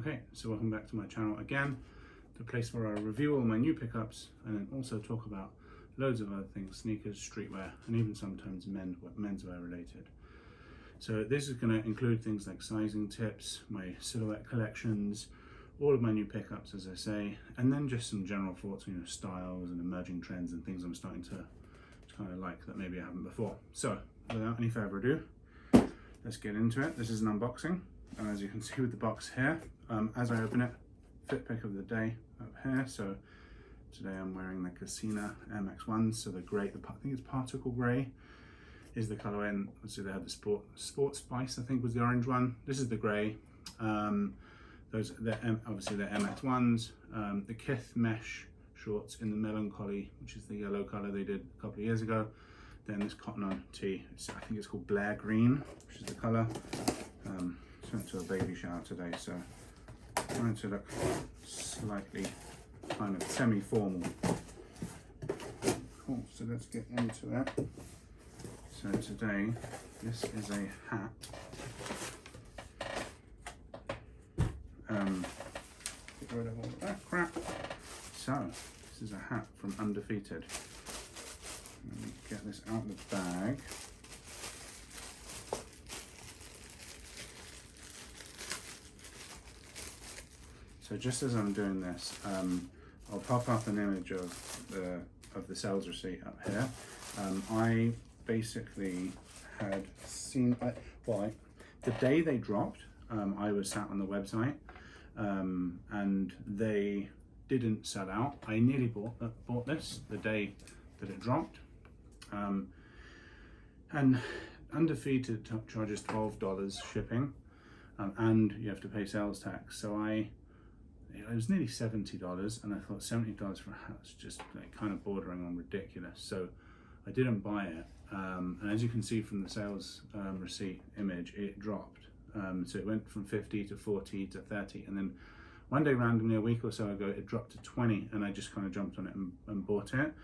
Okay, so welcome back to my channel again, the place where I review all my new pickups and then also talk about loads of other things, sneakers, streetwear, and even sometimes menswear related. So this is going to include things like sizing tips, my silhouette collections, all of my new pickups, as I say, and then just some general thoughts, styles and emerging trends and things I'm starting to kind of like that maybe I haven't before. So without any further ado, let's get into it. This is an unboxing, and as you can see with the box here, as I open it, fit pick of the day up here. So today I'm wearing the Casino MX1s, so the grey, I think it's particle grey is the colour, and obviously they had the sport spice, I think was the orange one. This is the grey. Those obviously they're MX1s. The Kith mesh shorts in the melancholy, which is the yellow colour they did a couple of years ago. Then this cotton on tee, I think it's called Blair Green, which is the colour. Just went to a baby shower today, so trying to look slightly kind of semi-formal. Cool, so let's get into it. So today, this is a hat. Get rid of all of that crap. So, this is a hat from Undefeated. Let me get this out of the bag. So just as I'm doing this, I'll pop up an image of the sales receipt up here. I basically had seen, the day they dropped, I was sat on the website, and they didn't sell out. I nearly bought this the day that it dropped, and Undefeated charges $12 shipping, and you have to pay sales tax. So it was nearly $70, and I thought $70 for a hat was just like kind of bordering on ridiculous. So I didn't buy it, and as you can see from the sales receipt image, it dropped. So it went from 50 to 40 to 30, and then one day randomly a week or so ago it dropped to 20, and I just kind of jumped on it and bought it. It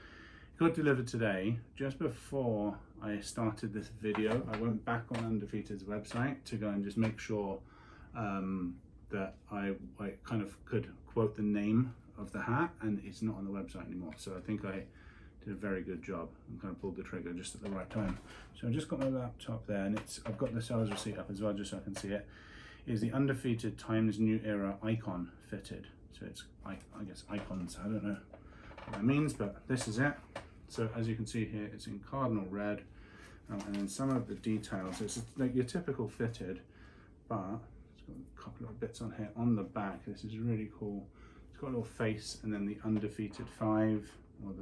got delivered today. Just before I started this video, I went back on Undefeated's website to go and just make sure that I kind of could quote the name of the hat, and it's not on the website anymore. So I think I did a very good job and kind of pulled the trigger just at the right time. So I just got my laptop there, and I've got the sales receipt up as well just so I can see it. Is the Undefeated Times New Era icon fitted. So it's, I guess, icons. I don't know what that means, but this is it. So as you can see here, it's in Cardinal red, and then some of the details, it's like your typical fitted, but it's got a couple of bits on here on the back. This is really cool. It's got a little face, and then the Undefeated 5, or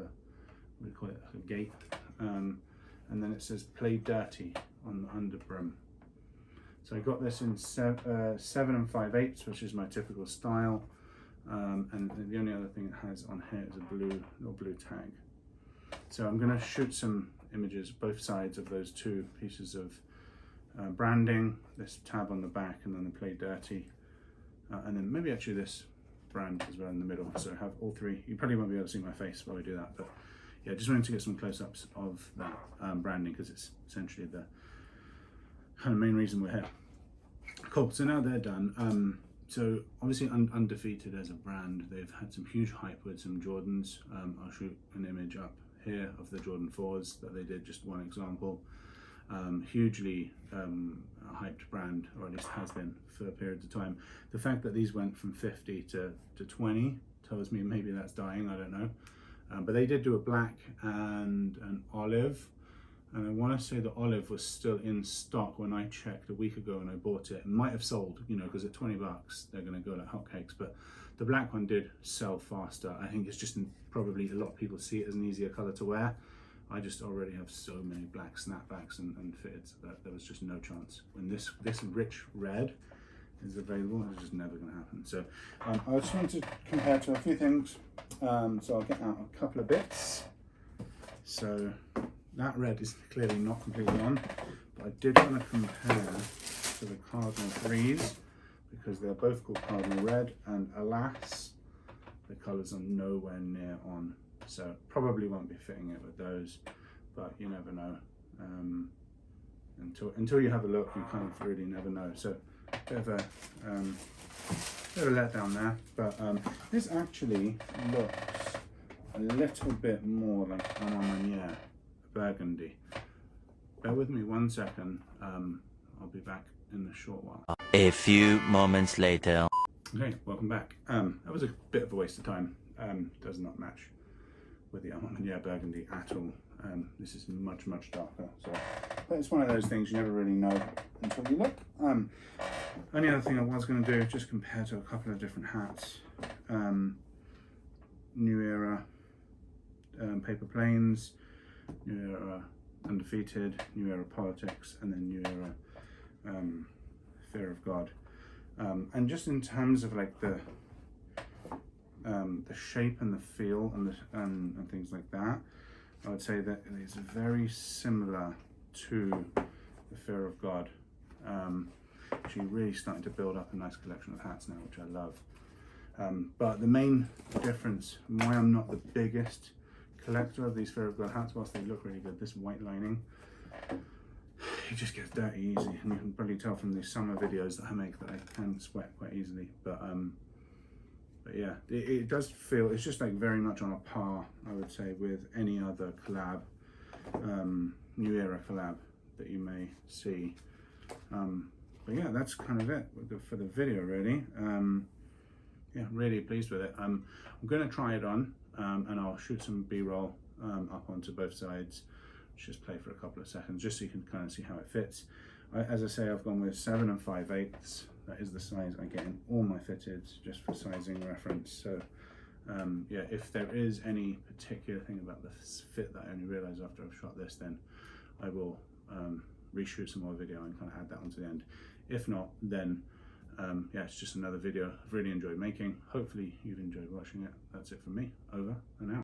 we call it a gate, and then it says "Play Dirty" on the underbrim. So I got this in 7 5/8, which is my typical style, and the only other thing it has on here is a little blue tag. So I'm going to shoot some images both sides of those two pieces of branding, this tab on the back and then the "Play Dirty", and then maybe actually this brand as well in the middle, so I have all three. You probably won't be able to see my face while I do that, but yeah, just wanted to get some close-ups of that branding, because it's essentially the kind of main reason we're here. Cool, so now they're done. So obviously Undefeated as a brand, they've had some huge hype with some Jordans. I'll shoot an image up here of the Jordan 4s that they did, just one example. Hugely hyped brand, or at least has been for periods of time. The fact that these went from 50 to 20 tells me maybe that's dying, I don't know. But they did do a black and an olive, and I want to say the olive was still in stock when I checked a week ago and I bought it. It might have sold, because at 20 bucks they're going to go like hotcakes, but the black one did sell faster. I think it's just probably a lot of people see it as an easier color to wear. I just already have so many black snapbacks and fitteds that there was just no chance. When this rich red is available, it's just never going to happen. So I just want to compare to a few things. So I'll get out a couple of bits. So that red is clearly not completely on, but I did want to compare to the Cardinal 3s, because they're both called Cardinal Red, and alas, the colours are nowhere near on. So probably won't be fitting it with those, but you never know. Until you have a look, you kind of really never know. So bit of a bit of a letdown there, but this actually looks a little bit more like Armagnac burgundy. Bear with me 1 second. I'll be back in a short while. A few moments later. Okay, welcome back. That was a bit of a waste of time. Does not match with the Armagnac burgundy at all. This is much darker. So, but it's one of those things you never really know until you look. Only other thing I was going to do, just compare to a couple of different hats. New Era paper planes, New Era Undefeated, New Era Politics, and then New Era Fear of God. And just in terms of like the shape and the feel and things like that, I would say that it is very similar to the Fear of God. Actually really starting to build up a nice collection of hats now, which I love. But the main difference, why I'm not the biggest collector of these Fear of God hats, whilst they look really good, this white lining, it just gets dirty easy, and you can probably tell from these summer videos that I make that I can sweat quite easily. But yeah, it does feel, it's just like very much on a par, I would say, with any other collab, New Era collab that you may see. But yeah, that's kind of it for the video, really. Yeah, really pleased with it. I'm going to try it on, and I'll shoot some B-roll up onto both sides. Just play for a couple of seconds, just so you can kind of see how it fits. As I say, I've gone with 7 5/8. That is the size I get in all my fitteds, just for sizing reference. So yeah, if there is any particular thing about the fit that I only realise after I've shot this, then I will reshoot some more video and kind of add that onto the end. If not, then yeah, it's just another video I've really enjoyed making. Hopefully you've enjoyed watching it. That's it from me. Over and out.